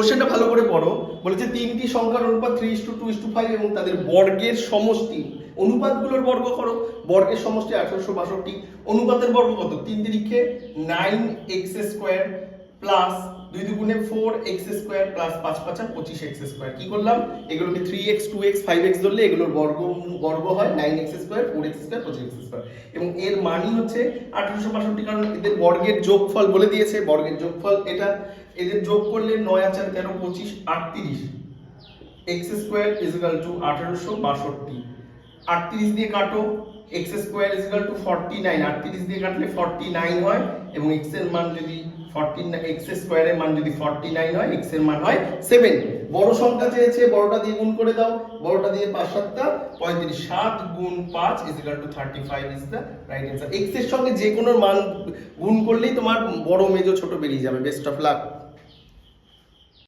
কোশ্চেনটা ভালো করে পড়ো। বলেছে তিনটি সংখ্যার অনুপাত 3:2:5 এবং তাদের বর্গের সমষ্টি, অনুপাতগুলোর বর্গ করো। বর্গের সমষ্টি 1862, অনুপাতের বর্গ কত? 3 তিরিখে 9x² প্লাস 2 দুগুণে 4x² প্লাস 5 5 25x²। কি করলাম? এগুলোকে 3x 2x 5x ধরলে এগুলোর বর্গ হয় 9x², 4x² 25x², এবং এর মানই হচ্ছে 1862, কারণ এদের বর্গের যোগফল বলে দিয়েছে। বর্গের যোগফল এটা, এদের যোগ করলে 9 আর 4 13 25 38, x² = 1862। 38 দিয়ে কাটো, x² = 49, 38 দিয়ে কাটলে 49 হয়, এবং x এর মান যদি 49, x² এর মান যদি 49 হয়, x এর মান হয় 7। বড় সংখ্যা চেয়েছে, বড়টা দিয়ে গুণ করে দাও। বড়টা দিয়ে 5 7 35, 7 গুণ 5 = 35 is the right answer. x এর সঙ্গে যে কোনো মান গুণ করলেই তোমার বড় মেজো ছোট বেরিয়ে যাবে। Best of luck.